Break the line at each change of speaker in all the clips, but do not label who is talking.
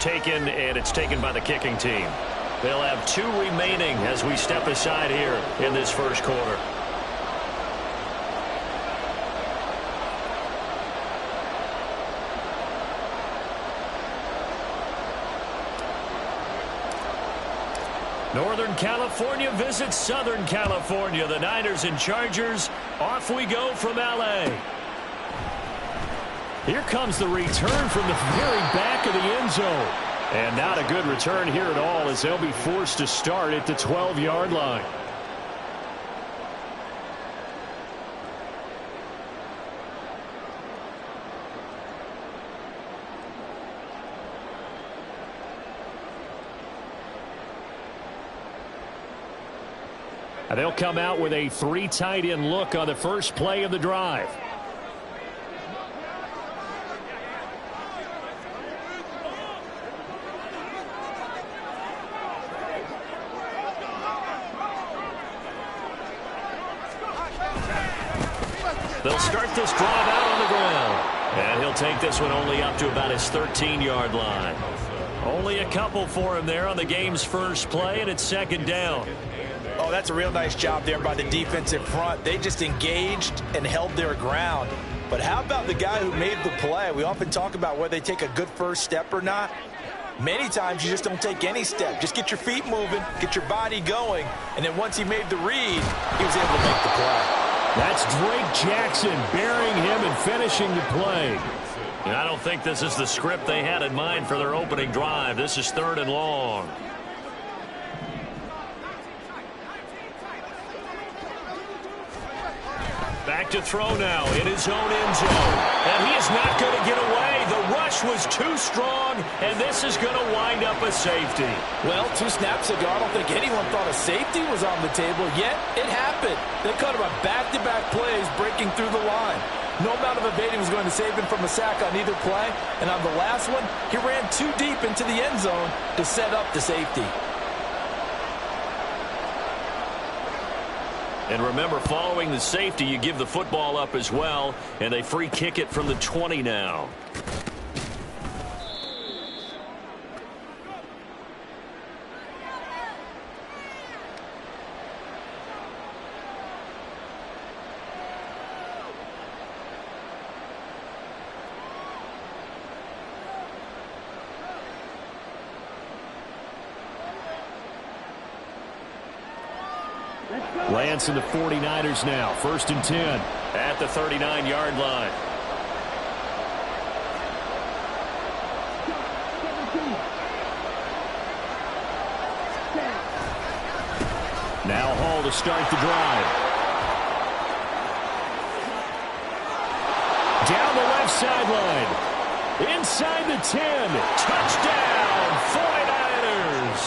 Taken, and it's taken by the kicking team. They'll have 2 remaining as we step aside here in this first quarter. Northern California visits Southern California. The Niners and Chargers, off we go from L.A. Here comes the return from the very back of the end zone. And not a good return here at all, as they'll be forced to start at the 12-yard line. And they'll come out with a 3 tight end look on the first play of the drive. They'll start this drive out on the ground. And he'll take this one only up to about his 13-yard line. Only a couple for him there on the game's first play, and it's second down.
Oh, that's a real nice job there by the defensive front. They just engaged and held their ground. But how about the guy who made the play? We often talk about whether they take a good first step or not. Many times you just don't take any step. Just get your feet moving, get your body going, and then once he made the read, he was able to make the play.
That's Drake Jackson burying him and finishing the play. And I don't think this is the script they had in mind for their opening drive. This is 3rd and long. Back to throw now in his own end zone. And he is not going to get away. The rush was too strong, and this is going to wind up a safety.
Well, 2 snaps ago, I don't think anyone thought a safety was on the table, yet it happened. They cut him a back-to-back plays breaking through the line. No amount of evading was going to save him from a sack on either play, and on the last one, he ran too deep into the end zone to set up the safety.
And remember, following the safety, you give the football up as well, and they free kick it from the 20 now. Lance and the 49ers now. 1st and 10 at the 39-yard line. Now Hall to start the drive. Down the left sideline. Inside the 10. Touchdown, 49ers.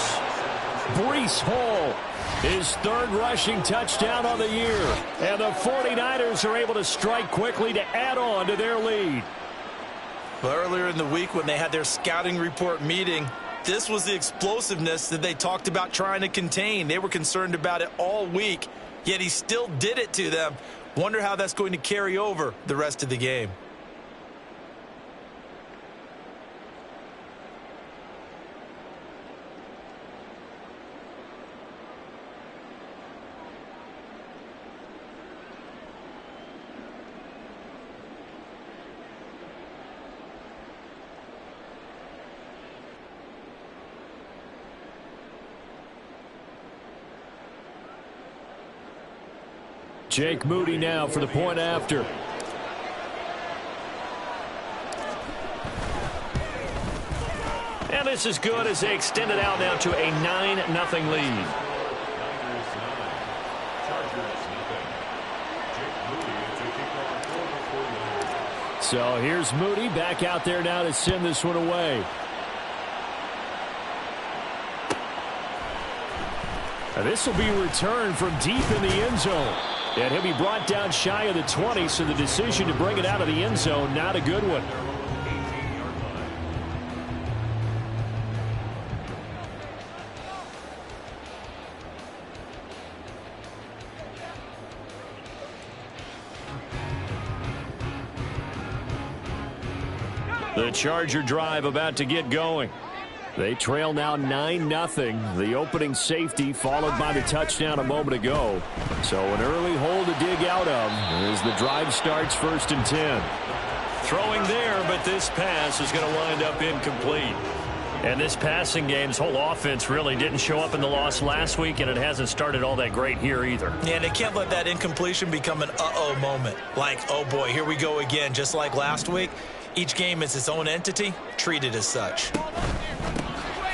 Breece Hall, his 3rd rushing touchdown on the year. And the 49ers are able to strike quickly to add on to their lead.
Well, earlier in the week when they had their scouting report meeting, this was the explosiveness that they talked about trying to contain. They were concerned about it all week, yet he still did it to them. Wonder how that's going to carry over the rest of the game.
Jake Moody now for the point after. And this is good as they extend it out now to a 9-0 lead. So here's Moody back out there now to send this one away. And this will be returned from deep in the end zone. And he'll be brought down shy of the 20, so the decision to bring it out of the end zone, not a good one. The Charger drive about to get going. They trail now 9-0. The opening safety followed by the touchdown a moment ago. So an early hole to dig out of as the drive starts 1st and 10. Throwing there, but this pass is going to wind up incomplete. And this passing game's whole offense really didn't show up in the loss last week, and it hasn't started all that great here either.
Yeah, and they can't let that incompletion become an uh-oh moment. Like, oh boy, here we go again, just like last week. Each game is its own entity, treated as such.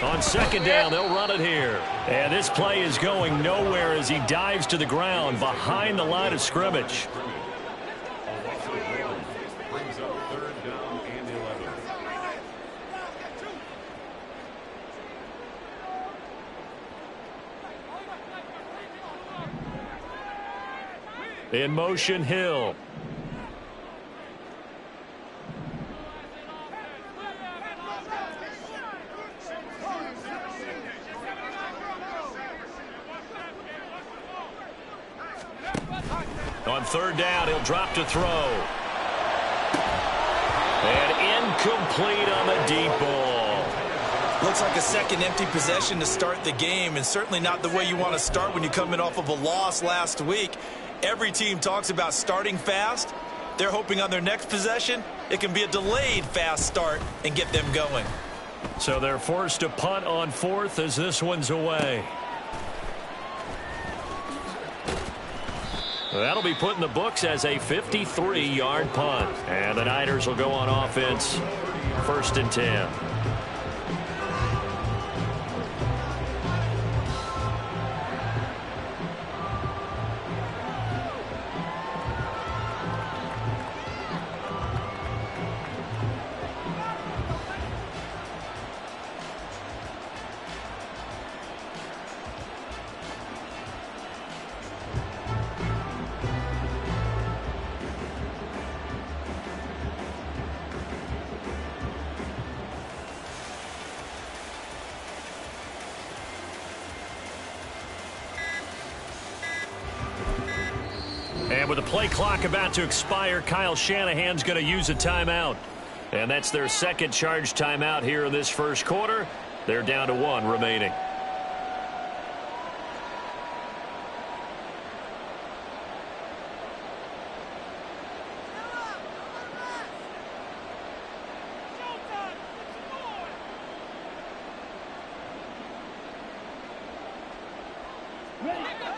On 2nd down, they'll run it here. And this play is going nowhere as he dives to the ground behind the line of scrimmage. In motion, Hill. On 3rd down, he'll drop to throw. And incomplete on the deep ball.
Looks like a second empty possession to start the game, and certainly not the way you want to start when you're coming off of a loss last week. Every team talks about starting fast. They're hoping on their next possession, it can be a delayed fast start and get them going.
So they're forced to punt on 4th as this one's away. That'll be put in the books as a 53-yard punt. And the Niners will go on offense 1st and 10. And with the play clock about to expire, Kyle Shanahan's going to use a timeout. And that's their second charge timeout here in this 1st quarter. They're down to 1 remaining.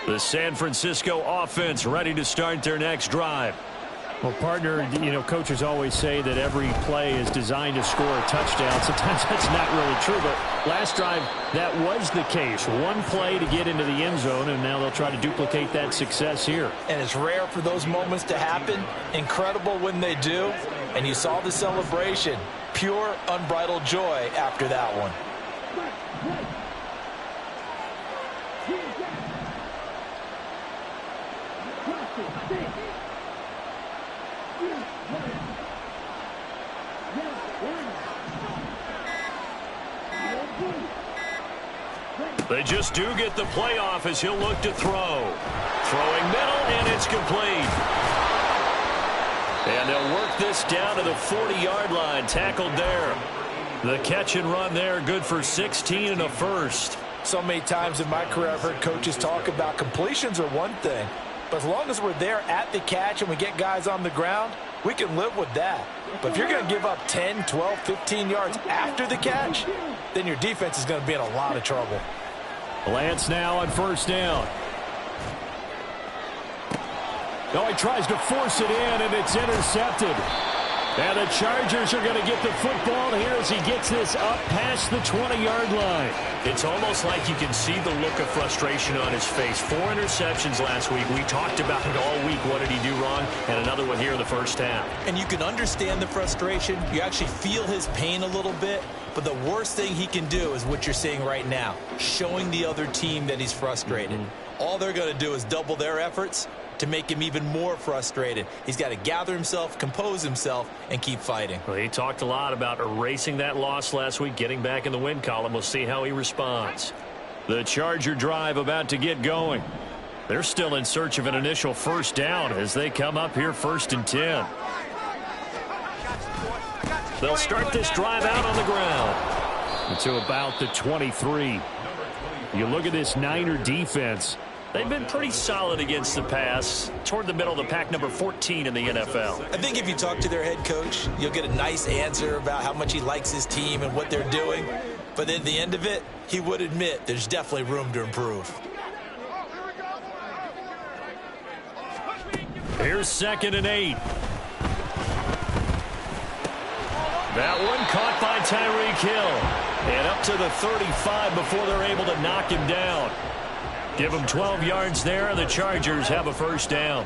The San Francisco offense ready to start their next drive.
Well, partner, you know, coaches always say that every play is designed to score a touchdown. Sometimes that's not really true, but last drive, that was the case. One play to get into the end zone, and now they'll try to duplicate that success here.
And it's rare for those moments to happen. Incredible when they do. And you saw the celebration. Pure, unbridled joy after that one.
They just do get the play off as he'll look to throw. Throwing middle, and it's complete. And they'll work this down to the 40-yard line, tackled there. The catch and run there, good for 16 and a first.
So many times in my career I've heard coaches talk about completions are one thing, but as long as we're there at the catch and we get guys on the ground, we can live with that. But if you're going to give up 10, 12, 15 yards after the catch, then your defense is going to be in a lot of trouble.
Lance now on 1st down. Oh, he tries to force it in, and it's intercepted. And the Chargers are going to get the football here as he gets this up past the 20-yard line.
It's almost like you can see the look of frustration on his face. 4 interceptions last week. We talked about it all week. What did he do wrong? And another one here in the first half.
And you can understand the frustration. You actually feel his pain a little bit. But the worst thing he can do is what you're seeing right now, showing the other team that he's frustrated. All they're going to do is double their efforts to make him even more frustrated. He's got to gather himself, compose himself, and keep fighting.
Well, he talked a lot about erasing that loss last week, getting back in the win column. We'll see how he responds. The Charger drive about to get going. They're still in search of an initial first down as they come up here 1st and 10. They'll start this drive out on the ground.
to about the 23. You look at this Niner defense.
They've been pretty solid against the pass, toward the middle of the pack, number 14 in the NFL.
I think if you talk to their head coach, you'll get a nice answer about how much he likes his team and what they're doing. But at the end of it, he would admit there's definitely room to improve.
Here's 2nd and 8. That one caught by Tyreek Hill. And up to the 35 before they're able to knock him down. Give him 12 yards there, and the Chargers have a first down.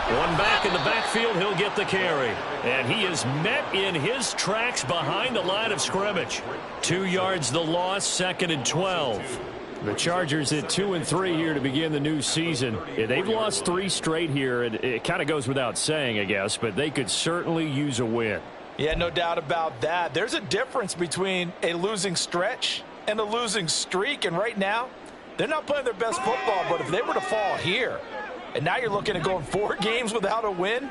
One back in the backfield, he'll get the carry. And he is met in his tracks behind the line of scrimmage. 2 yards the loss, 2nd and 12. The Chargers at 2-3 here to begin the new season. They've lost 3 straight here, and it kind of goes without saying, I guess, but they could certainly use a win.
Yeah, no doubt about that. There's a difference between a losing stretch and a losing streak, and right now, they're not playing their best football, but if they were to fall here, and now you're looking at going 4 games without a win,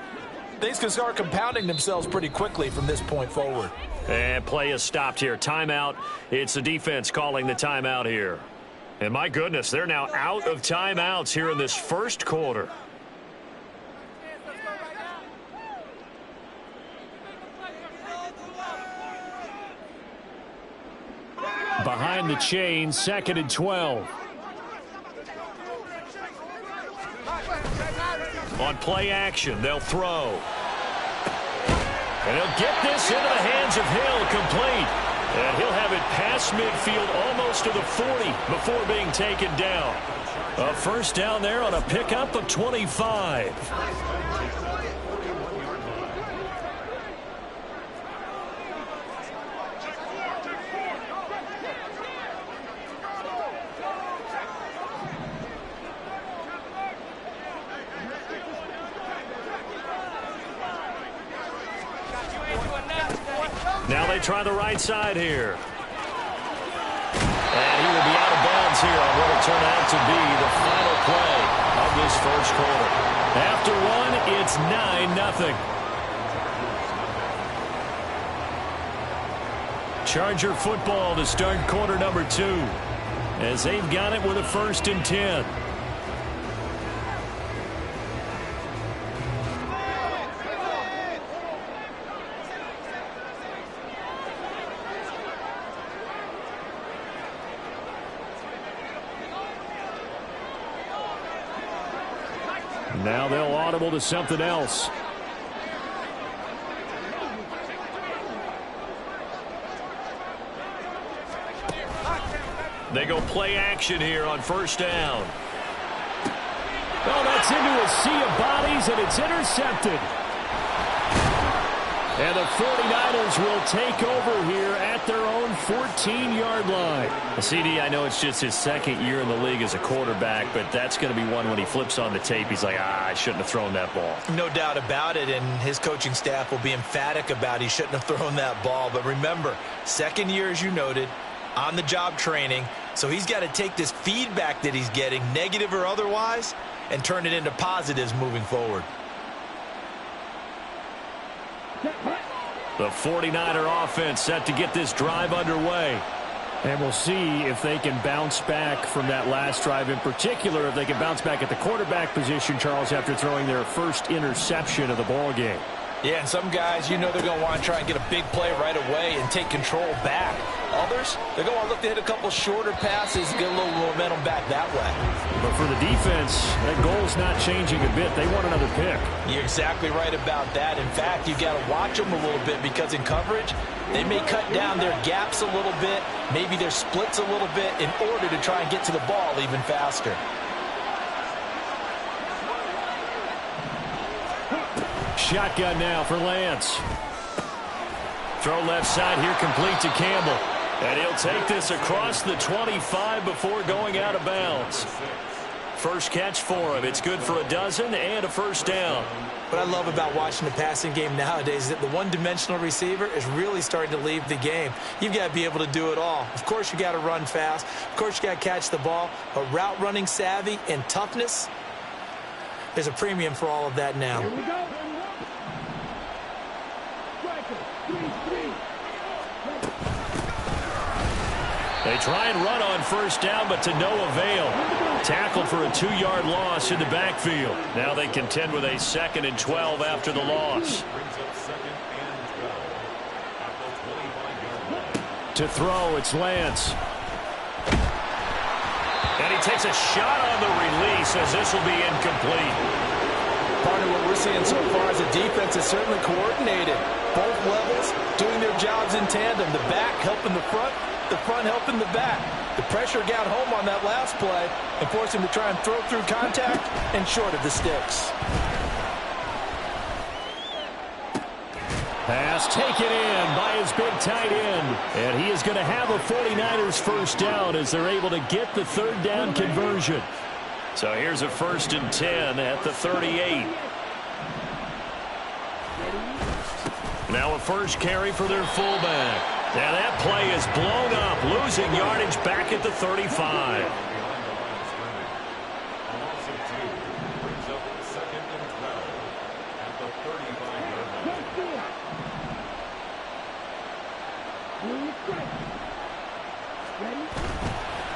things can start compounding themselves pretty quickly from this point forward.
And play is stopped here. Timeout. It's the defense calling the timeout here. And my goodness, they're now out of timeouts here in this first quarter. Behind the chain, 2nd and 12. On play action, they'll throw. And he'll get this into the hands of Hill, complete. And he'll have it past midfield almost to the 40 before being taken down. A first down there on a pickup of 25. Now they try the right side here. And he will be out of bounds here on what will turn out to be the final play of this first quarter. After one, it's 9-0. Charger football to start quarter number 2, as they've got it with a 1st and 10. Now they'll audible to something else. They go play action here on first down. Oh, that's into a sea of bodies, and it's intercepted. And the 49ers will take over here at their own 14-yard line. CD, I know it's just his 2nd year in the league as a quarterback, but that's going to be one when he flips on the tape. He's like, I shouldn't have thrown that ball.
No doubt about it, and his coaching staff will be emphatic about he shouldn't have thrown that ball. But remember, 2nd year, as you noted, on-the-job training, so he's got to take this feedback that he's getting, negative or otherwise, and turn it into positives moving forward.
The 49er offense set to get this drive underway. And we'll see if they can bounce back from that last drive, in particular, if they can bounce back at the quarterback position, Charles, after throwing their first interception of the ball game.
Yeah, and some guys, you know they're going to want to try and get a big play right away and take control back. Others, they're going to look to hit a couple shorter passes, get a little momentum back that way.
But for the defense, that goal's not changing a bit. They want another pick.
You're exactly right about that. In fact, you got to watch them a little bit, because in coverage, they may cut down their gaps a little bit, maybe their splits a little bit, in order to try and get to the ball even faster.
Shotgun now for Lance. Throw left side here, complete to Campbell. And he'll take this across the 25 before going out of bounds. First catch for him. It's good for a dozen and a first down.
What I love about watching the passing game nowadays is that the one-dimensional receiver is really starting to leave the game. You've got to be able to do it all. Of course, you got to run fast. Of course, you got to catch the ball. But route running savvy and toughness, There's a premium for all of that now.
Here we go.
They try and run on first down, but to no avail. Tackled for a 2-yard loss in the backfield. Now they contend with a 2nd and 12 after the loss. To throw, it's Lance. And he takes a shot on the release as this will be incomplete.
Part of what we're seeing so far is the defense is certainly coordinated. Both levels doing their jobs in tandem. The back helping the front helping the back. The pressure got home on that last play and forced him to try and throw through contact and short of the sticks.
Pass taken in by his big tight end. And he is going to have a 49ers first down as they're able to get the 3rd down conversion. So here's a 1st and 10 at the 38. Now a first carry for their fullback. Now that play is blown up, losing yardage back at the 35.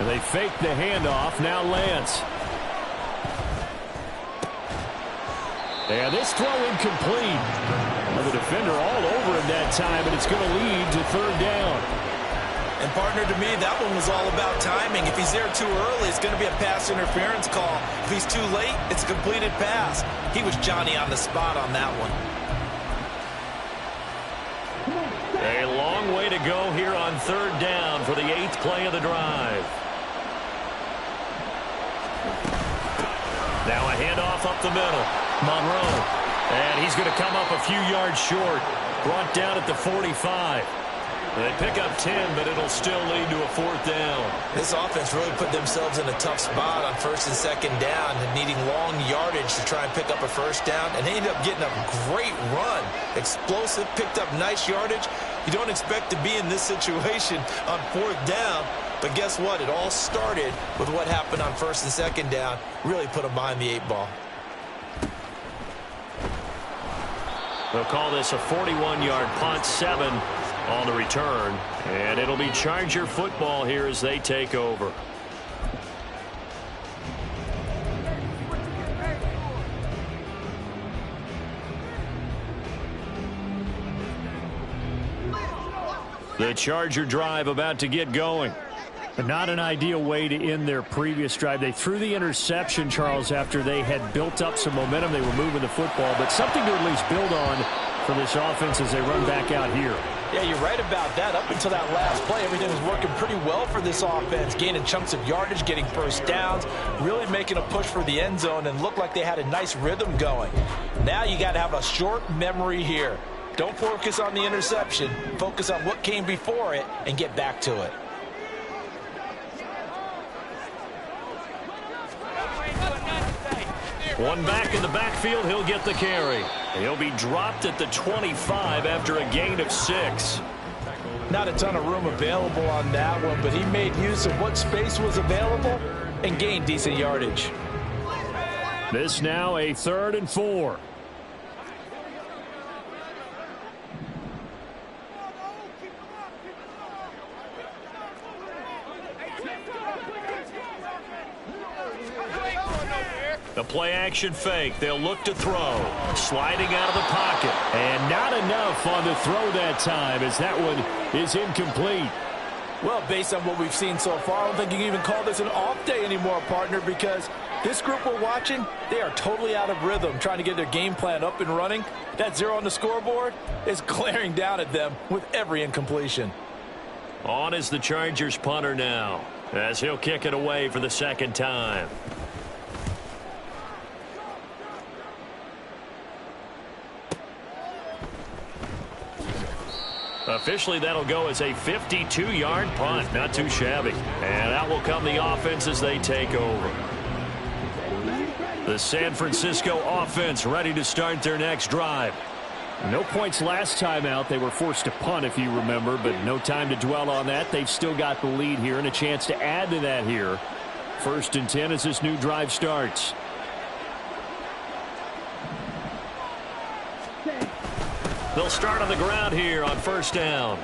They fake the handoff. Now Lance. And this throw incomplete. Well, the defender all over him that time, but it's going to lead to 3rd down.
And, partner, to me, that one was all about timing. If he's there too early, it's going to be a pass interference call. If he's too late, it's a completed pass. He was Johnny on the spot on that one.
A long way to go here on 3rd down for the 8th play of the drive. Now a handoff up the middle. Monroe. And he's going to come up a few yards short. Brought down at the 45. They pick up 10, but it'll still lead to a 4th down.
This offense really put themselves in a tough spot on 1st and 2nd down and needing long yardage to try and pick up a 1st down. And they ended up getting a great run. Explosive, picked up nice yardage. You don't expect to be in this situation on 4th down. But guess what? It all started with what happened on 1st and 2nd down. Really put them behind the 8 ball.
They'll call this a 41-yard punt, 7 on the return. And it'll be Charger football here as they take over. The Charger drive about to get going. But not an ideal way to end their previous drive. They threw the interception, Charles, after they had built up some momentum. They were moving the football, but something to at least build on for this offense as they run back out here.
Yeah, you're right about that. Up until that last play, everything was working pretty well for this offense, gaining chunks of yardage, getting first downs, really making a push for the end zone, and looked like they had a nice rhythm going. Now you got to have a short memory here. Don't focus on the interception. Focus on what came before it and get back to it.
One back in the backfield, he'll get the carry. He'll be dropped at the 25 after a gain of 6.
Not a ton of room available on that one, but he made use of what space was available and gained decent yardage.
This now a 3rd and 4. The play-action fake. They'll look to throw. Sliding out of the pocket. And not enough on the throw that time as that one is incomplete.
Well, based on what we've seen so far, I don't think you can even call this an off day anymore, partner, because this group we're watching, they are totally out of rhythm, trying to get their game plan up and running. That 0 on the scoreboard is glaring down at them with every incompletion.
On is the Chargers punter now, as he'll kick it away for the 2nd time. Officially, that'll go as a 52-yard punt. Not too shabby. And out will come the offense as they take over. The San Francisco offense ready to start their next drive. No points last time out. They were forced to punt, if you remember, but no time to dwell on that. They've still got the lead here and a chance to add to that here. 1st and 10 as this new drive starts.
They'll start on the ground here on first down.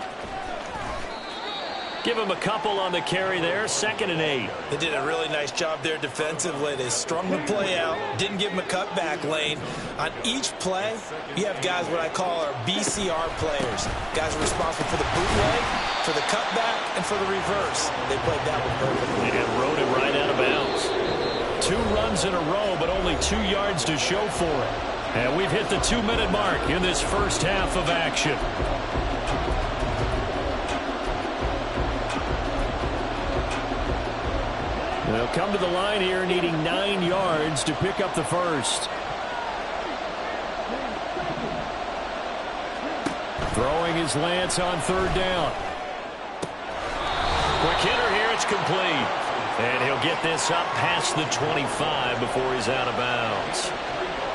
Give him a couple on the carry there, 2nd and 8.
They did a really nice job there defensively. They strung the play out, didn't give him a cutback lane. On each play, you have guys what I call our BCR players. Guys are responsible for the bootleg, for the cutback, and for the reverse. They played that one perfectly.
And rode it right out of bounds. 2 runs in a row, but only 2 yards to show for it. And we've hit the 2-minute mark in this first half of action. They'll come to the line here needing 9 yards to pick up the first. Throwing his Lance on 3rd down. Quick hitter here, it's complete. And he'll get this up past the 25 before he's out of bounds.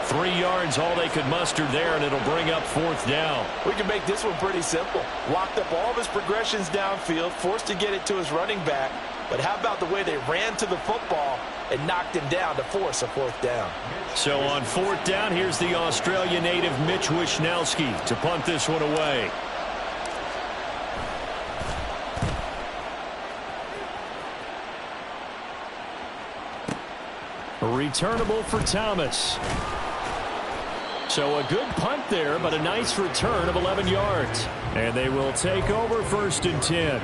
3 yards, all they could muster there, and it'll bring up 4th down.
We can make this one pretty simple. Locked up all of his progressions downfield, forced to get it to his running back. But how about the way they ran to the football and knocked him down to force a 4th down?
So on 4th down, here's the Australia native Mitch Wishnowski to punt this one away. Returnable for Thomas. So a good punt there, but a nice return of 11 yards. And they will take over 1st and 10.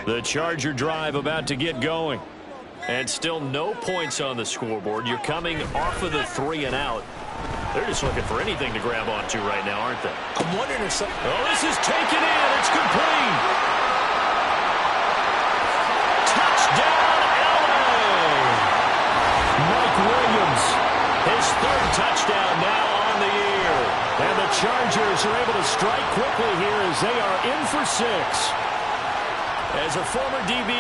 The Charger drive about to get going. And still no points on the scoreboard. You're coming off of the 3 and out. They're just looking for anything to grab onto right now, aren't they?
I'm wondering if some...
Oh, this is taken in. It's complete. Touchdown, LA. Mike Williams, his 3rd touchdown now on the year. And the Chargers are able to strike quickly here as they are in for 6. As a former DB,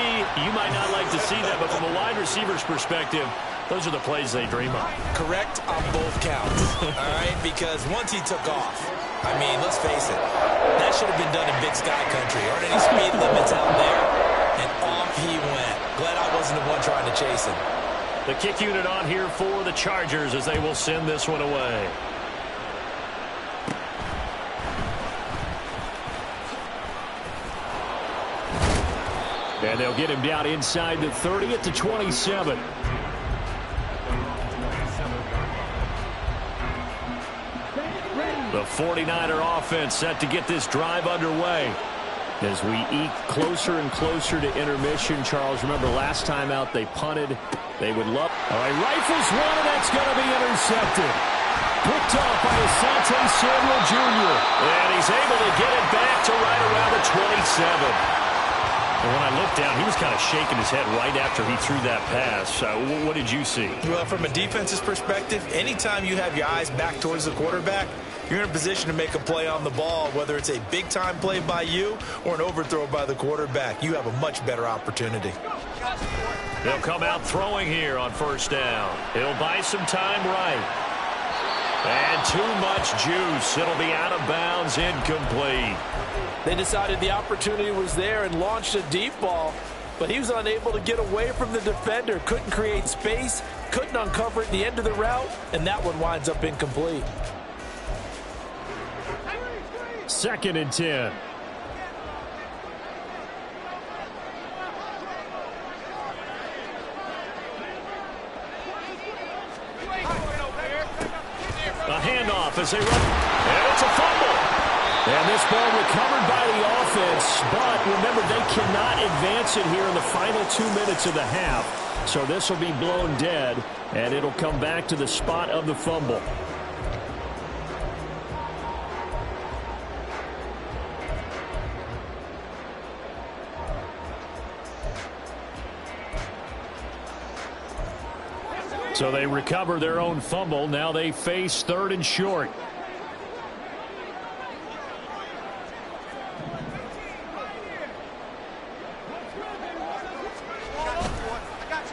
you might not like to see that, but from a wide receiver's perspective, those are the plays they dream of.
Correct on both counts, all right? Because once he took off, I mean, let's face it, that should have been done in Big Sky Country. Aren't any speed limits out there? And off he went. Glad I wasn't the one trying to chase him.
The kick unit on here for the Chargers as they will send this one away. And they'll get him down inside the 30 at the 27. The 49er offense set to get this drive underway. As we eke closer and closer to intermission, Charles, remember last time out they punted. They would love. All right, rifles one, and that's going to be intercepted. Picked off by Asante Samuel Jr. And he's able to get it back to right around the 27. And when I looked down, he was kind of shaking his head right after he threw that pass. What did you see?
Well, from a defense's perspective, anytime you have your eyes back towards the quarterback, you're in a position to make a play on the ball, whether it's a big-time play by you or an overthrow by the quarterback. You have a much better opportunity.
They'll come out throwing here on 1st down. He'll buy some time right. And too much juice. It'll be out of bounds, incomplete.
They decided the opportunity was there and launched a deep ball, but he was unable to get away from the defender. Couldn't create space, couldn't uncover it at the end of the route, and that one winds up incomplete.
2nd and 10. A handoff as they run. And it's a fumble. And this ball recovered by the offense, but remember, they cannot advance it here in the final 2 minutes of the half. So this will be blown dead, and it'll come back to the spot of the fumble.
So they recover their own fumble. Now they face 3rd and short.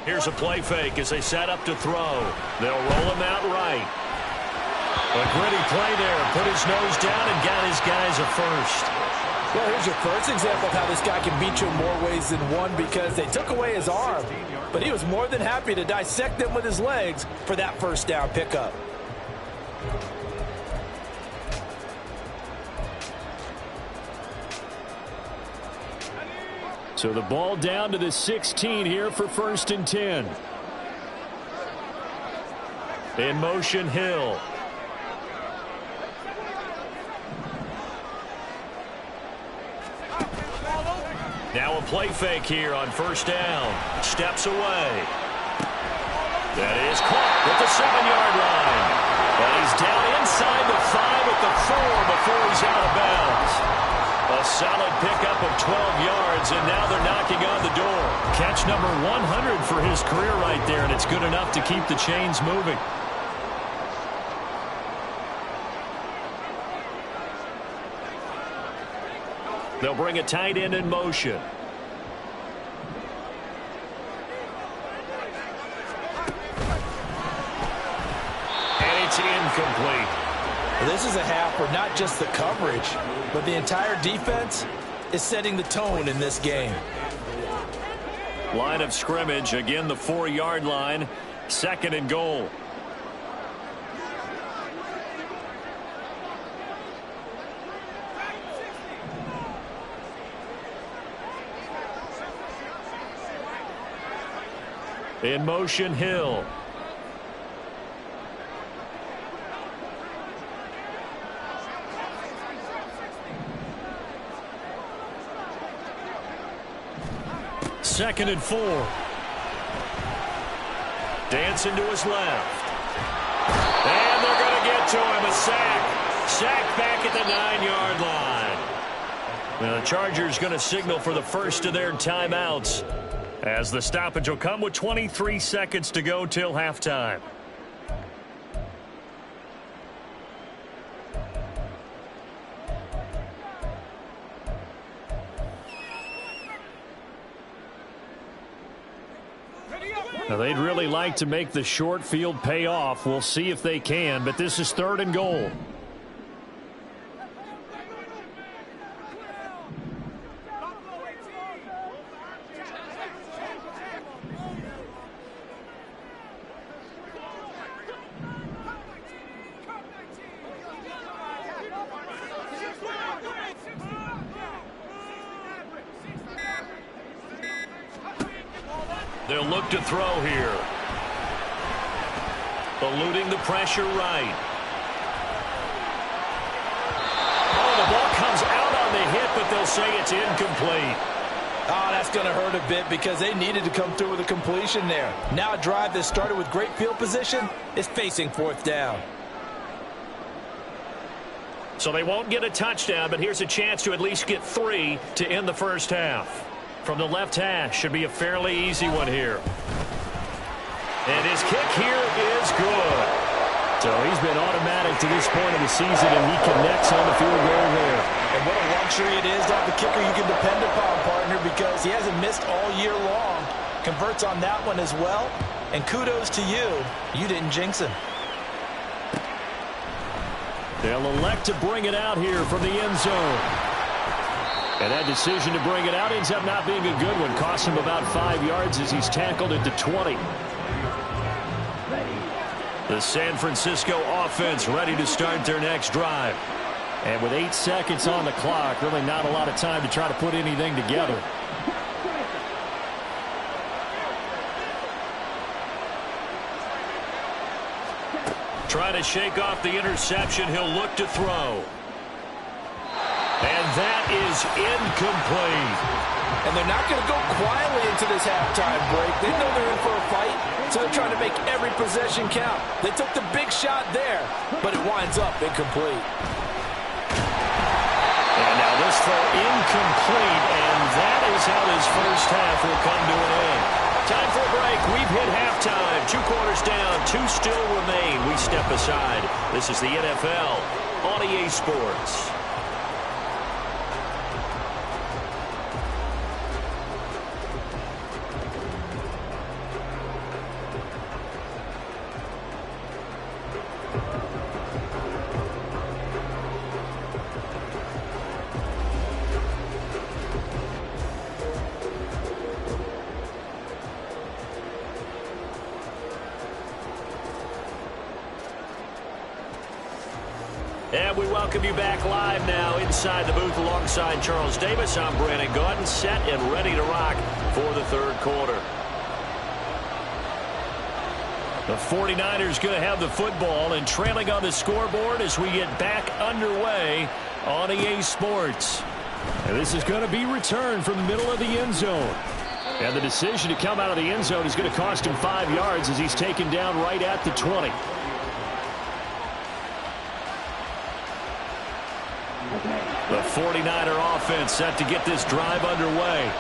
Here's a play fake as they set up to throw. They'll roll him out right. A gritty play there. Put his nose down and got his guys a first.
Well, here's your first example of how this guy can beat you in more ways than one, because they took away his arm, but he was more than happy to dissect them with his legs for that first down pickup.
So the ball down to the 16 here for 1st and 10. In motion, Hill. Now a play fake here on 1st down. Steps away. That is caught at the 7-yard line. But he's down inside the 5 at the 4 before he's out of bounds. A solid pickup of 12 yards, and now they're knocking on the door. Catch number 100 for his career right there, and it's good enough to keep the chains moving. They'll bring a tight end in motion. And it's incomplete.
This is a half where not just the coverage, but the entire defense is setting the tone in this game.
Line of scrimmage, again the 4-yard line, 2nd and goal. In motion, Hill. Second and 4. Dancing to his left. And they're going to get to him. A sack. Sack back at the 9-yard line. Now the Chargers going to signal for the first of their timeouts, as the stoppage will come with 23 seconds to go till halftime. Now they'd really like to make the short field pay off. We'll see if they can, but this is 3rd and goal. They'll look to throw here. Eluding the pressure right. Oh, the ball comes out on the hit, but they'll say it's incomplete.
Oh, that's going to hurt a bit because they needed to come through with a completion there. Now a drive that started with great field position is facing 4th down.
So they won't get a touchdown, but here's a chance to at least get 3 to end the first half. From the left hash, should be a fairly easy one here. And his kick here is good. So he's been automatic to this point of the season, and he connects on the field goal there.
And what a luxury it is to have the kicker you can depend upon, partner, because he hasn't missed all year long. Converts on that one as well. And kudos to you. You didn't jinx him.
They'll elect to bring it out here from the end zone. And that decision to bring it out ends up not being a good one. Costs him about 5 yards as he's tackled at the 20. The San Francisco offense ready to start their next drive. And with 8 seconds on the clock, really not a lot of time to try to put anything together. Trying to shake off the interception. He'll look to throw. And that is incomplete.
And they're not going to go quietly into this halftime break. They know they're in for a fight, so they're trying to make every possession count. They took the big shot there, but it winds up incomplete.
And now this throw incomplete, and that is how this first half will come to an end. Time for a break. We've hit halftime.
halftime. 2 quarters down, 2 still remain. We step aside. This is the NFL on EA Sports. And we welcome you back live now inside the booth alongside Charles Davis. I'm Brandon Gaudin, set and ready to rock for the third quarter. The 49ers going to have the football and trailing on the scoreboard as we get back underway on EA Sports.
And this is going to be returned from the middle of the end zone. And the decision to come out of the end zone is going to cost him 5 yards as he's taken down right at the 20.
The 49er offense set to get this drive underway.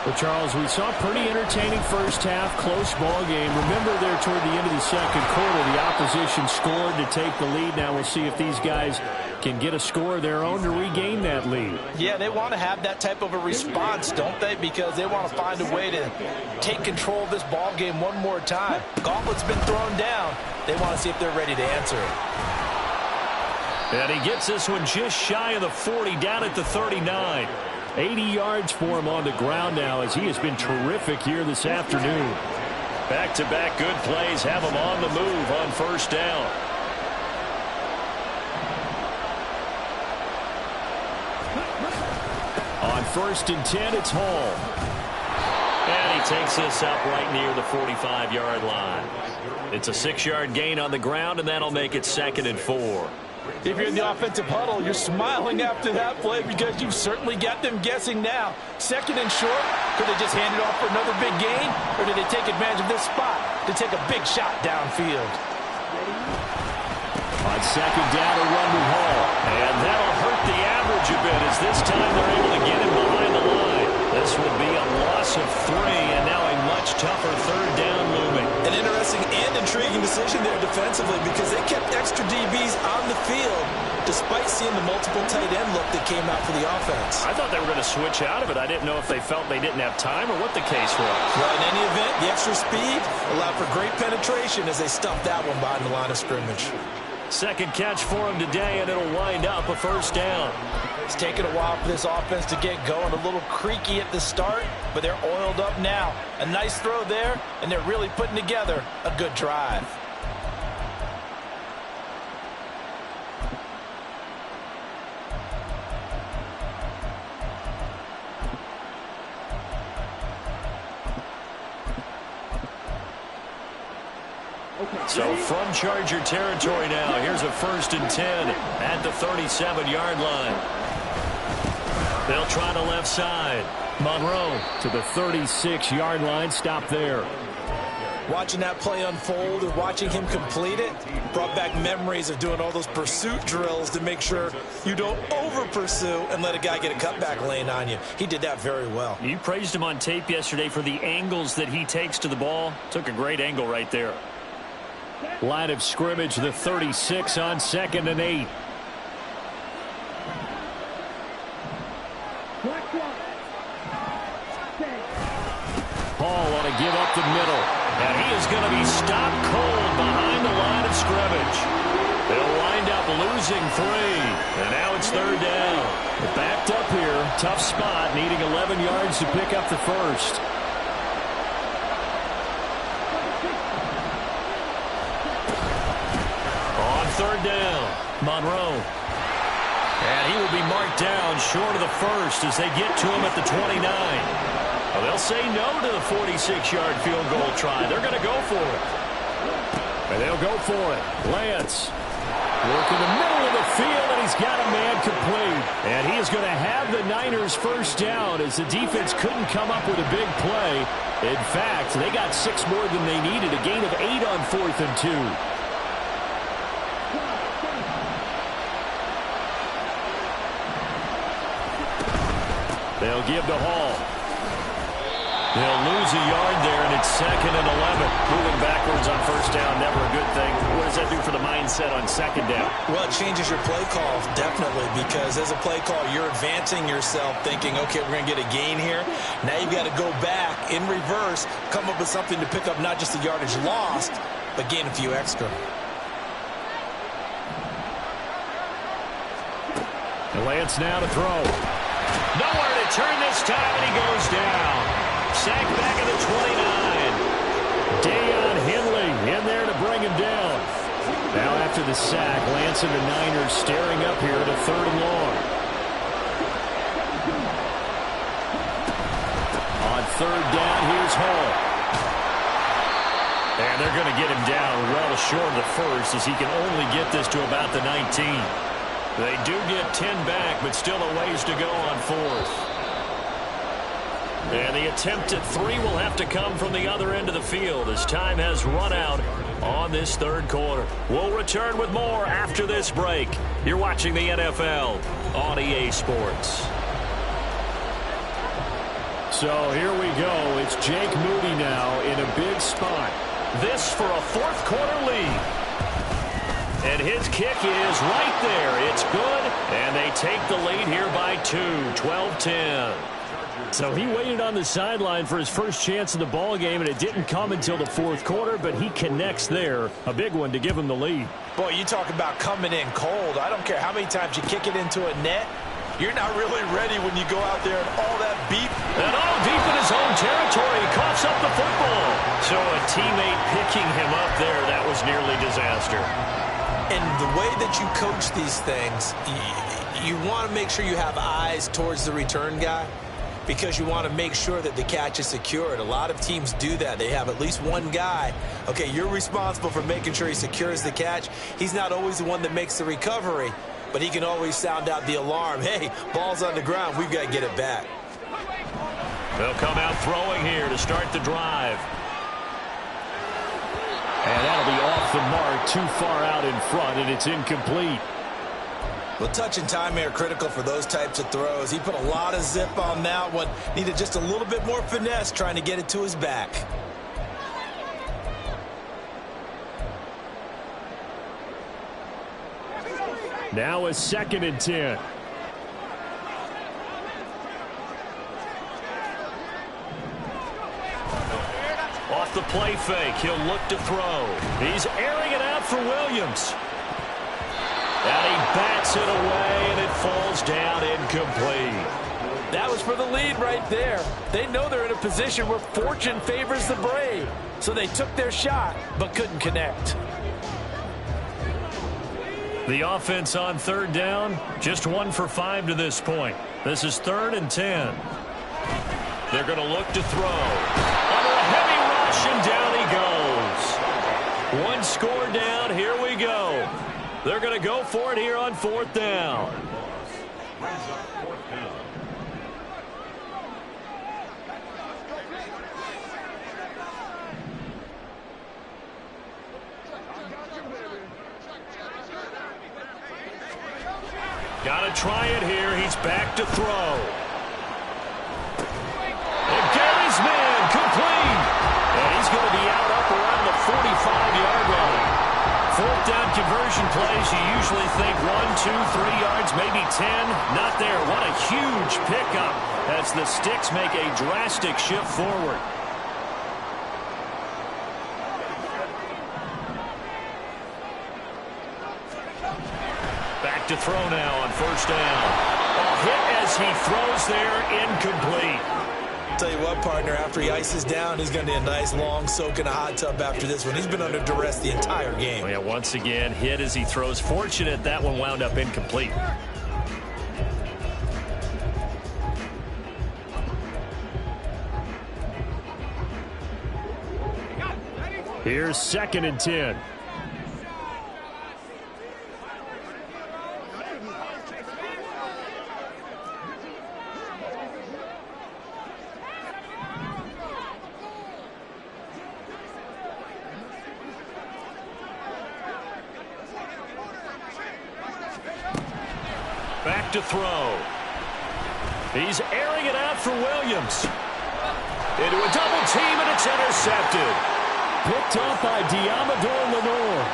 Well, Charles, we saw a pretty entertaining first half, close ball game. Remember there toward the end of the second quarter, the opposition scored to take the lead. Now we'll see if these guys can get a score of their own to regain that lead.
Yeah, they want to have that type of a response, don't they? Because they want to find a way to take control of this ball game one more time. Gauntlet's been thrown down. They want to see if they're ready to answer it.
And he gets this one just shy of the 40, down at the 39.
80 yards for him on the ground now as he has been terrific here this afternoon.
Back-to-back good plays have him on the move on first down.
On 1st and 10, it's Hall.
And he takes this up right near the 45-yard line. It's a 6-yard gain on the ground, and that'll make it 2nd and 4.
If you're in the offensive huddle, you're smiling after that play because you've certainly got them guessing now. 2nd and short, could they just hand it off for another big gain, or did they take advantage of this spot to take a big shot downfield?
On 2nd down, a run with Hall.
And that'll hurt the average a bit as this time they're able to get him behind the line. This would be a loss of 3, and now a much tougher 3rd down looming.
An interesting and intriguing decision there defensively because they kept extra DBs on the field despite seeing the multiple tight end look that came out for the offense.
I thought they were going to switch out of it. I didn't know if they felt they didn't have time or what the case was.
Well, in any event, the extra speed allowed for great penetration as they stuffed that one behind the line of scrimmage.
Second catch for him today, and it'll wind up a 1st down.
It's taken a while for this offense to get going. A little creaky at the start, but they're oiled up now. A nice throw there, and they're really putting together a good drive.
So from Charger territory now, here's a 1st and 10 at the 37-yard line. They'll try the left side.
Monroe to the 36-yard line. Stop there.
Watching that play unfold and watching him complete it brought back memories of doing all those pursuit drills to make sure you don't over-pursue and let a guy get a cutback lane on you. He did that very well.
You praised him on tape yesterday for the angles that he takes to the ball. Took a great angle right there.
Line of scrimmage, the 36 on 2nd and 8. Hall on a give up the middle.
And he is going to be stopped cold behind the line of scrimmage. They'll wind up losing 3. And now it's 3rd down.
Backed up here. Tough spot, needing 11 yards to pick up the 1st.
On 3rd down, Monroe. And he will be marked down short of the 1st as they get to him at the 29. Well, they'll say no to the 46-yard field goal try. They're going to go for it.
And they'll go for it. Lance working the middle of the field, and he's got a man complete. And he is going to have the Niners 1st down as the defense couldn't come up with a big play. In fact, they got 6 more than they needed, a gain of 8 on 4th and 2. They'll give to Hall. They'll lose a yard there, and it's 2nd and 11. Moving back set on second down?
Well, it changes your play call, definitely, because as a play call, you're advancing yourself thinking, okay, we're going to get a gain here. Now you've got to go back in reverse, come up with something to pick up not just the yardage lost, but gain a few extra.
Lance now to throw. Nowhere to turn this time, and he goes down. Sacked back at the 29. Deion Henley in there to bring him down. Now after the sack, Lance and the Niners staring up here at a 3rd and long. On 3rd down, here's Hall. And they're going to get him down well short of the first, as he can only get this to about the 19. They do get 10 back, but still a ways to go on 4th. And the attempt at 3 will have to come from the other end of the field as time has run out on this 3rd quarter. We'll return with more after this break. You're watching the NFL on EA Sports. So here we go. It's Jake Moody now in a big spot. This for a 4th quarter lead. And his kick is right there. It's good. And they take the lead here by 2, 12-10. So he waited on the sideline for his first chance in the ball game, and it didn't come until the 4th quarter, but he connects there. A big one to give him the lead.
Boy, you talk about coming in cold. I don't care how many times you kick it into a net. You're not really ready when you go out there and all that beep.
And all deep in his own territory. He coughs up the football. So a teammate picking him up there, that was nearly disaster.
And the way that you coach these things, you want to make sure you have eyes towards the return guy, because you want to make sure that the catch is secured. A lot of teams do that. They have at least one guy. Okay, you're responsible for making sure he secures the catch. He's not always the one that makes the recovery, but he can always sound out the alarm. Hey, ball's on the ground. We've got to get it back.
They'll come out throwing here to start the drive. And that'll be off the mark, too far out in front, and it's incomplete.
Well, touch and time are critical for those types of throws. He put a lot of zip on that one. Needed just a little bit more finesse trying to get it to his back.
Now a 2nd and 10. Off the play fake, he'll look to throw. He's airing it out for Williams. And he bats it away, and it falls down incomplete.
That was for the lead right there. They know they're in a position where fortune favors the brave. So they took their shot, but couldn't connect.
The offense on 3rd down, just 1 for 5 to this point. This is 3rd and 10. They're going to look to throw. Under a heavy rush, and down he goes. 1 score down, here we go. They're going to go for it here on 4th down. Got to try it here. He's back to throw. And Gary's man complete. And he's going to be out up around the 45-yard line. 4th down conversion plays, you usually think 1, 2, 3 yards, maybe 10. Not there. What a huge pickup as the Sticks make a drastic shift forward. Back to throw now on 1st down. A hit as he throws there, incomplete.
Tell you what, partner, after he ices down, he's going to need a nice long soak in a hot tub after this one. He's been under duress the entire game.
Oh, yeah, once again, hit as he throws. Fortunate that one wound up incomplete. Here's 2nd and 10. Back to throw. He's airing it out for Williams. Into a double team, and it's intercepted. Picked off by Diamador Lenore.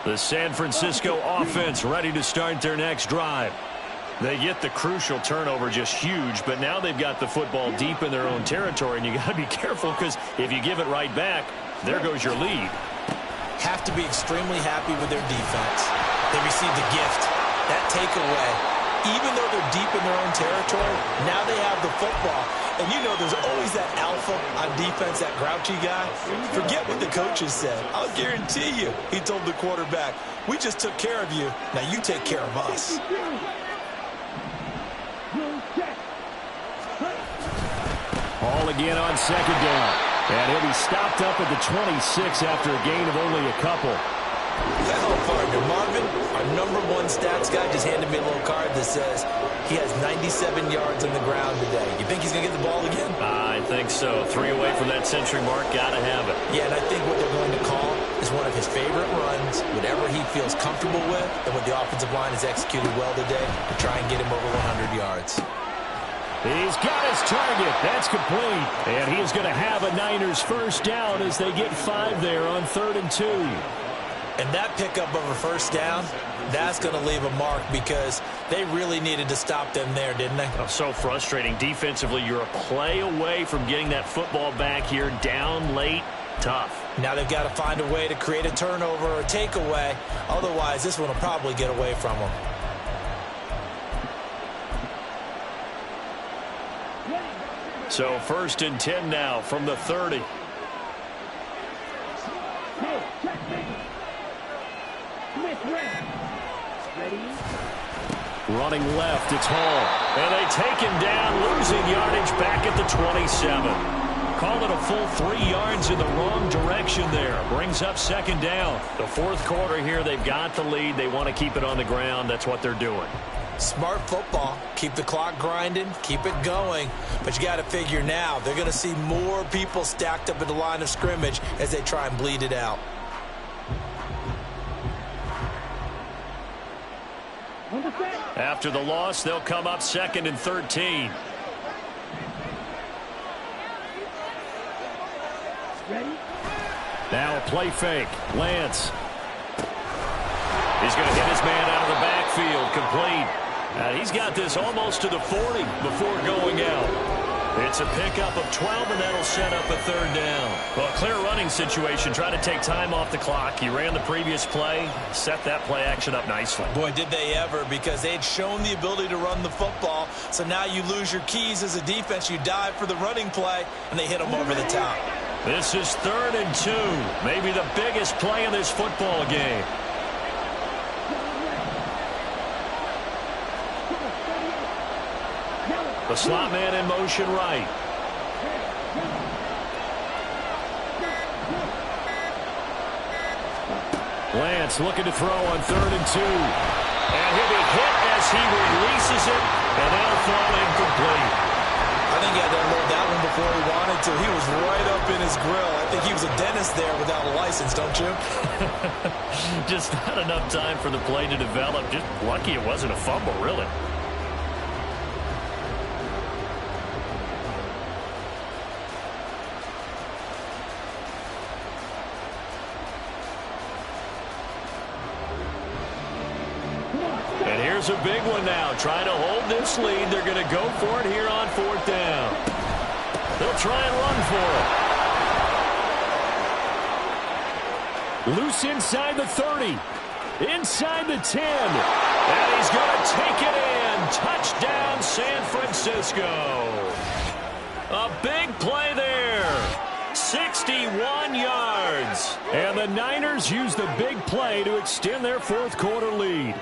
The San Francisco offense ready to start their next drive. They get the crucial turnover, just huge, but now they've got the football deep in their own territory, and you got to be careful because if you give it right back, there goes your lead.
Have to be extremely happy with their defense. They received a gift. That takeaway, even though they're deep in their own territory, now they have the football. And you know there's always that alpha on defense, that grouchy guy. Forget what the coaches said. I'll guarantee you, he told the quarterback, we just took care of you. Now you take care of us.
Ball again on second down. And he'll be stopped up at the 26 after a gain of only a couple.
Well, partner, Marvin, our #1 stats guy just handed me a little card that says he has 97 yards on the ground today. You think he's going to get the ball again?
I think so. 3 away from that century mark. Got to have it.
Yeah, and I think what they're going to call is one of his favorite runs, whatever he feels comfortable with, and what the offensive line has executed well today to try and get him over 100 yards.
He's got his target. That's complete. And he is going to have a Niners first down as they get 5 there on 3rd and 2.
And that pickup of a first down, that's going to leave a mark because they really needed to stop them there, didn't they?
Oh, so frustrating. Defensively, you're a play away from getting that football back here. Down late, tough.
Now they've got to find a way to create a turnover or a takeaway. Otherwise, this one will probably get away from them.
So 1st and 10 now from the 30. Running left, it's Hall. And they take him down, losing yardage back at the 27. Call it a full 3 yards in the wrong direction there. Brings up 2nd down. The 4th quarter here, they've got the lead. They want to keep it on the ground. That's what they're doing.
Smart football. Keep the clock grinding. Keep it going. But you got to figure now, they're going to see more people stacked up at the line of scrimmage as they try and bleed it out.
After the loss, they'll come up 2nd and 13. Now a play fake. Lance. He's going to hit his man out of the backfield. Complete. And he's got this almost to the 40 before going out. It's a pickup of 12, and that'll set up a 3rd down. Well, a clear running situation. Trying to take time off the clock. He ran the previous play, set that play action up nicely.
Boy, did they ever, because they'd shown the ability to run the football. So now you lose your keys as a defense. You dive for the running play, and they hit them over the top.
This is 3rd and 2. Maybe the biggest play in this football game. The slot man in motion right. Lance looking to throw on 3rd and 2. And he'll be hit as he releases it, and that'll fall incomplete.
I think he had to unload that one before he wanted to. He was right up in his grill. I think he was a dentist there without a license, don't you?
Just not enough time for the play to develop. Just lucky it wasn't a fumble, really. A big one now. Trying to hold this lead. They're going to go for it here on 4th down. They'll try and run for it. Loose inside the 30. Inside the 10. And he's going to take it in. Touchdown, San Francisco. A big play there. 61 yards. And the Niners use the big play to extend their 4th quarter lead.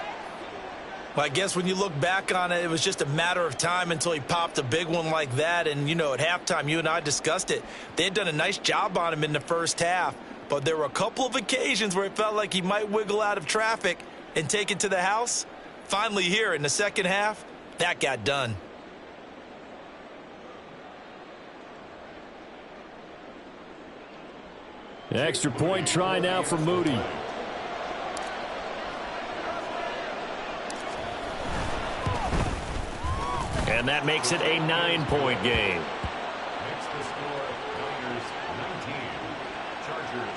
Well, I guess when you look back on it, it was just a matter of time until he popped a big one like that. And, you know, at halftime, you and I discussed it. They had done a nice job on him in the first half. But there were a couple of occasions where it felt like he might wiggle out of traffic and take it to the house. Finally here in the second half, that got done.
Extra point try now for Moody. And that makes it a 9-point game.
Next to score, Niners 19, Chargers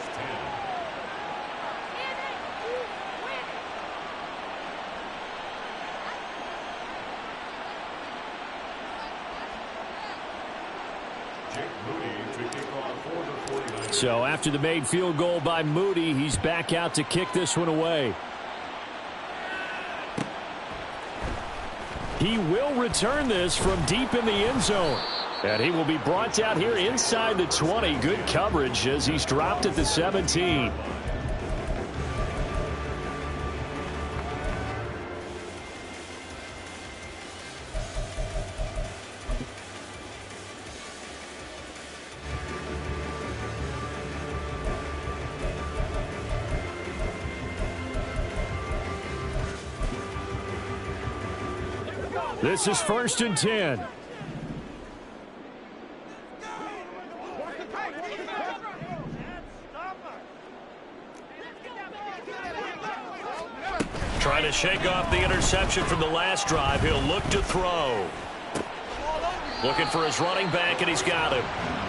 So after the made field goal by Moody, he's back out to kick this one away. He will return this from deep in the end zone. And he will be brought down here inside the 20. Good coverage as he's dropped at the 17. This is 1st and 10.
Trying to shake off the interception from the last drive. He'll look to throw. Looking for his running back, and he's got him.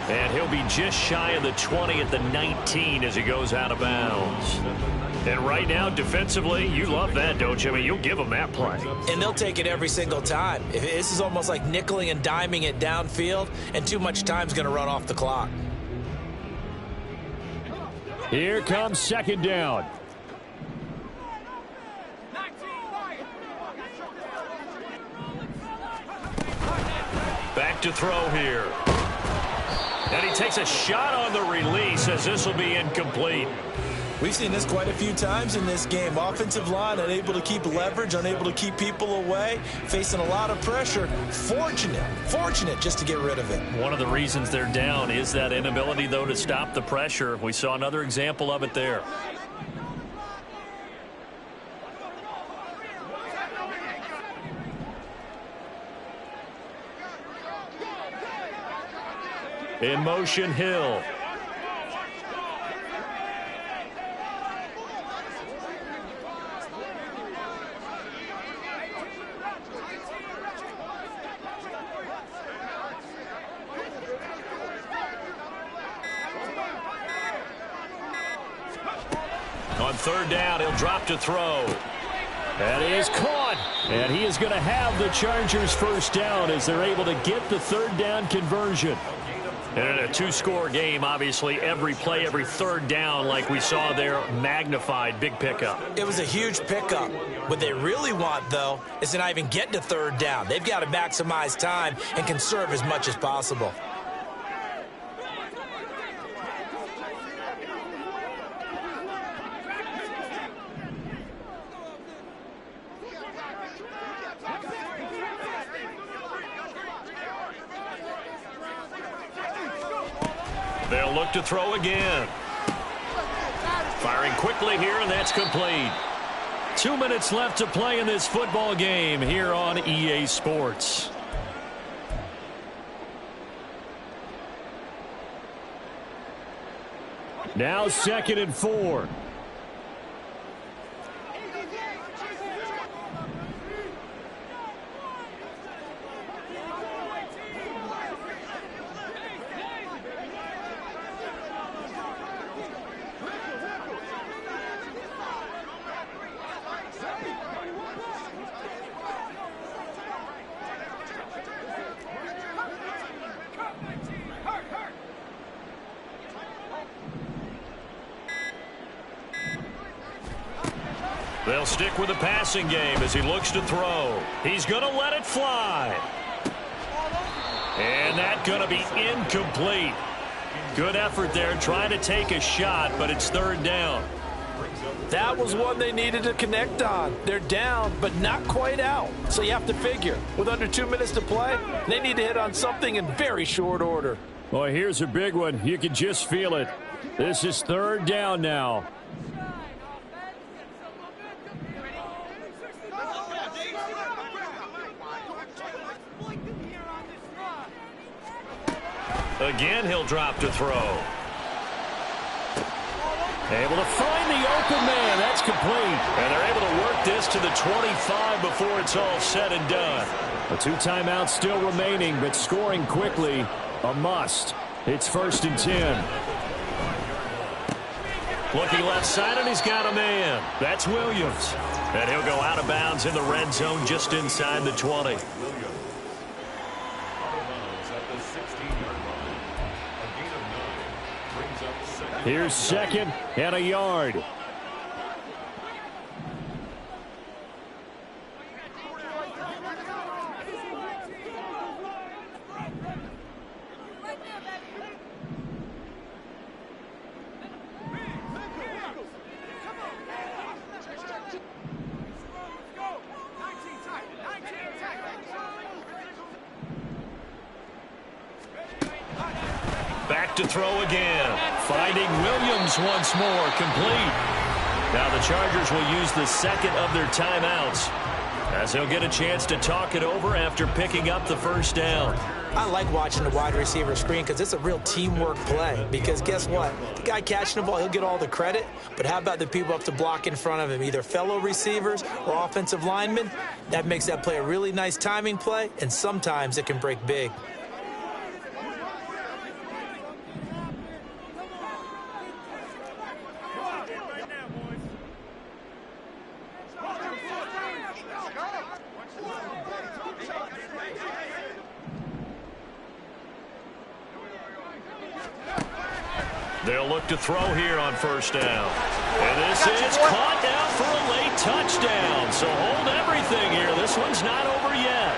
And he'll be just shy of the 20 at the 19 as he goes out of bounds. And right now, defensively, you love that, don't you? I mean, you'll give them that play.
And they'll take it every single time. This is almost like nickeling and diming it downfield, and too much time's going to run off the clock.
Here comes 2nd down.
Back to throw here. And he takes a shot on the release as this will be incomplete.
We've seen this quite a few times in this game. Offensive line unable to keep leverage, unable to keep people away, facing a lot of pressure. Fortunate just to get rid of it.
One of the reasons they're down is that inability, though, to stop the pressure. We saw another example of it there. In motion, Hill. On 3rd down, he'll drop to throw.
And he is caught. And he is going to have the Chargers 1st down as they're able to get the 3rd down conversion.
And in a 2-score game, obviously, every play, every 3rd down, like we saw there, magnified, big pickup.
It was a huge pickup. What they really want, though, is to not even get to 3rd down. They've got to maximize time and conserve as much as possible.
They'll look to throw again. Firing quickly here, and that's complete.
2 minutes left to play in this football game here on EA Sports. Now 2nd and 4.
They'll stick with the passing game as he looks to throw. He's going to let it fly. And that's going to be incomplete. Good effort there trying to take a shot, but it's 3rd down.
That was one they needed to connect on. They're down, but not quite out. So you have to figure, with under 2 minutes to play, they need to hit on something in very short order.
Boy, here's a big one. You can just feel it. This is 3rd down now.
Again, he'll drop to throw.
Able to find the open man. That's complete.
And they're able to work this to the 25 before it's all said and done.
The 2 timeouts still remaining, but scoring quickly, a must. It's 1st and 10.
Looking left side, and he's got a man. That's Williams. And he'll go out of bounds in the red zone just inside the 20.
Here's second and a yard.
Back to throw again. Finding Williams once more, complete. Now the Chargers will use the second of their timeouts, as he'll get a chance to talk it over after picking up the first down.
I like watching the wide receiver screen because it's a real teamwork play. Because guess what? The guy catching the ball, he'll get all the credit. But how about the people up to block in front of him, either fellow receivers or offensive linemen? That makes that play a really nice timing play, and sometimes it can break big.
They'll look to throw here on first down. And this is caught down for a late touchdown. So hold everything here. This one's not over yet.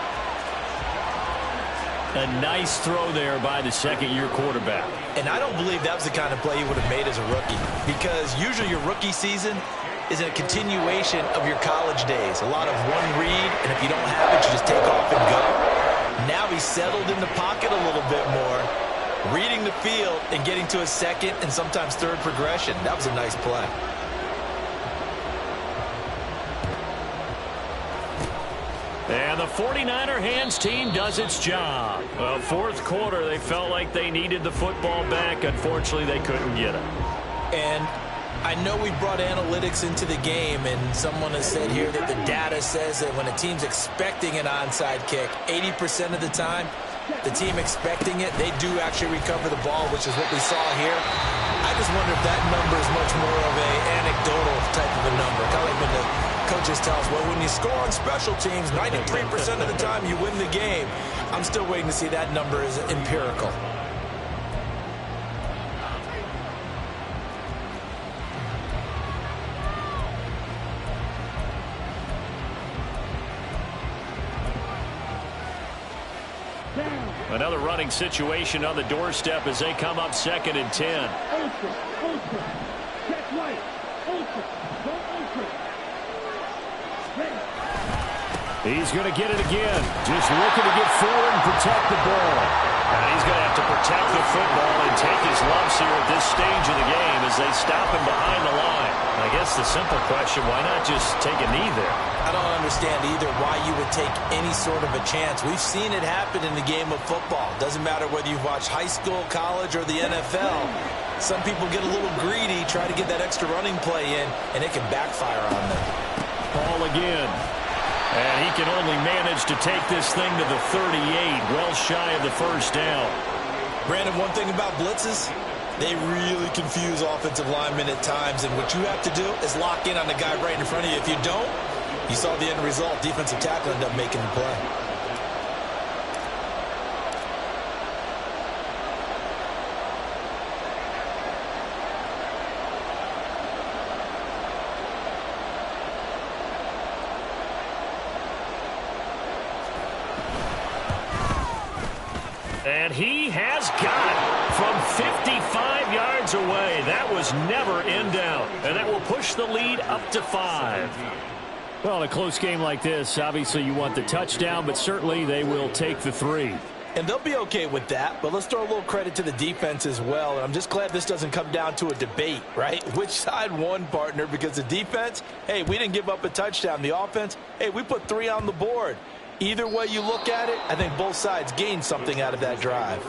A nice throw there by the second-year quarterback.
And I don't believe that was the kind of play he would have made as a rookie, because usually your rookie season is a continuation of your college days. A lot of one read, and if you don't have it, you just take off and go. Now he's settled in the pocket a little bit more, reading the field and getting to a second and sometimes third progression. That was a nice play.
And the 49er hands team does its job. Well, fourth quarter, they felt like they needed the football back. Unfortunately, they couldn't get it.
And I know we brought analytics into the game, and someone has said here that the data says that when a team's expecting an onside kick, 80% of the time, the team expecting it, they do actually recover the ball, which is what we saw here. I just wonder if that number is much more of an anecdotal type of a number. Kind of like when the coaches tell us, well, when you score on special teams, 93% of the time you win the game. I'm still waiting to see that number is empirical.
Another running situation on the doorstep as they come up 2nd and 10.
He's going to get it again. Just looking to get forward and protect the ball.
And he's going to have to protect the football and take his lumps here at this stage of the game as they stop him behind the line. I guess the simple question, why not just take a knee there?
I don't understand either why you would take any sort of a chance. We've seen it happen in the game of football. Doesn't matter whether you watch high school, college, or the NFL. Some people get a little greedy, try to get that extra running play in, and it can backfire on them.
Ball again.
And he can only manage to take this thing to the 38, well shy of the first down.
Brandon, one thing about blitzes, they really confuse offensive linemen at times, and what you have to do is lock in on the guy right in front of you. If you don't, you saw the end result. Defensive tackle ended up making the play.
And he has got it from 55 yards away. That was never in doubt. And that will push the lead up to 5.
Well, in a close game like this, obviously you want the touchdown, but certainly they will take the 3.
And they'll be okay with that, but let's throw a little credit to the defense as well. And I'm just glad this doesn't come down to a debate, right? Which side won, partner? Because the defense, hey, we didn't give up a touchdown. The offense, hey, we put 3 on the board. Either way you look at it, I think both sides gained something out of that drive.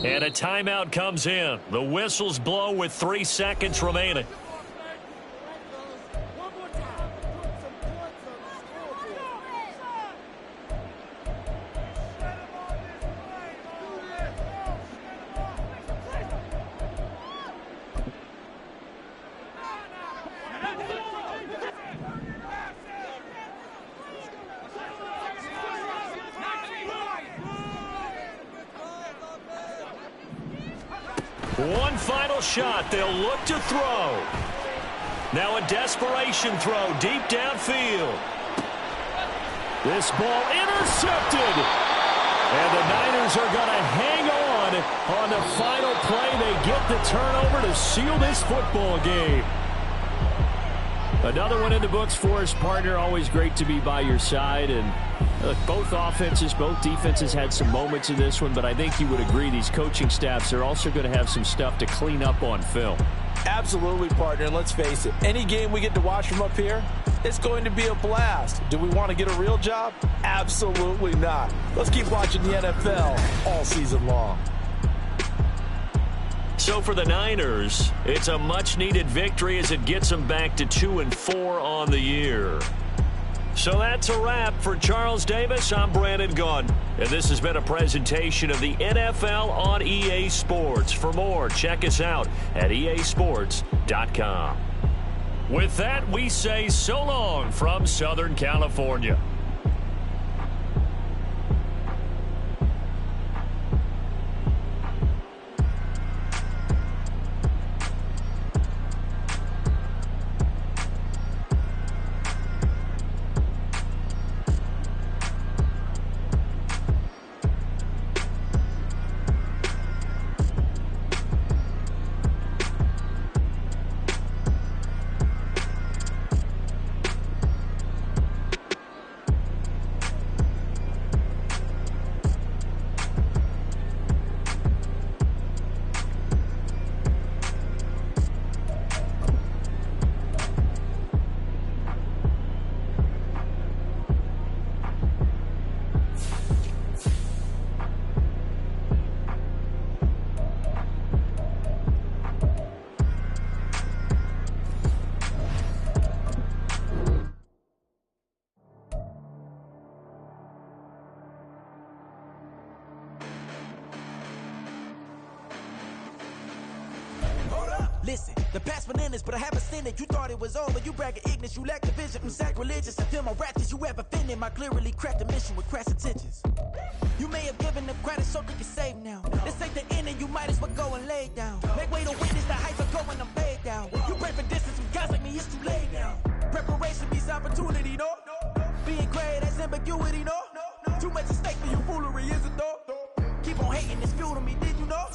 And a timeout comes in. The whistles blow with 3 seconds remaining. One final shot. They'll look to throw. Now a desperation throw deep downfield. This ball intercepted. And the Niners are going to hang on the final play. They get the turnover to seal this football game. Another one in the books for us, partner. Always great to be by your side. And look, both offenses, both defenses had some moments in this one, but I think you would agree these coaching staffs are also going to have some stuff to clean up on film.
Absolutely, partner. Let's face it, any game we get to watch from up here, it's going to be a blast. Do we want to get a real job? Absolutely not. Let's keep watching the NFL all season long.
So for the Niners, it's a much-needed victory as it gets them back to 2-4 on the year. So that's a wrap. For Charles Davis, I'm Brandon Gunn. And this has been a presentation of the NFL on EA Sports. For more, check us out at easports.com. With that, we say so long from Southern California.
Listen, the past bananas, but I haven't seen it. You thought it was over, you bragging ignorance, you lack the vision from sacrilegious. I feel my ratchets, you have offended my clearly crafted mission with crass intentions. You may have given them credit so they can save now. This ain't the end and you might as well go and lay down. Make way to witness the heights are going, I'm laid down. You pray for distance from guys like me, it's too late now. Preparation means opportunity, no? Being great has ambiguity, no? Too much at stake for your foolery, is it though? Keep on hating, it's fuel to me, did you know?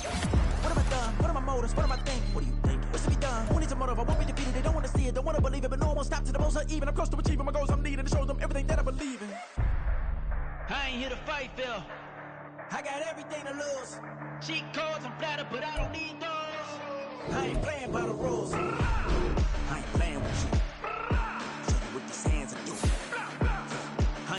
What have I done? What are my motives? What am I thinking? What do you think? What's to be done? Who needs a motive? I won't be defeated. They don't want to see it, don't want to believe it, but no one won't stop to the most uneven. I'm close to achieving my goals. I'm needing to show them everything that I believe in.
I ain't here to fight, Phil.
I got everything to lose.
Cheat codes, I'm flattered, but I don't need those.
I ain't playing by the rules.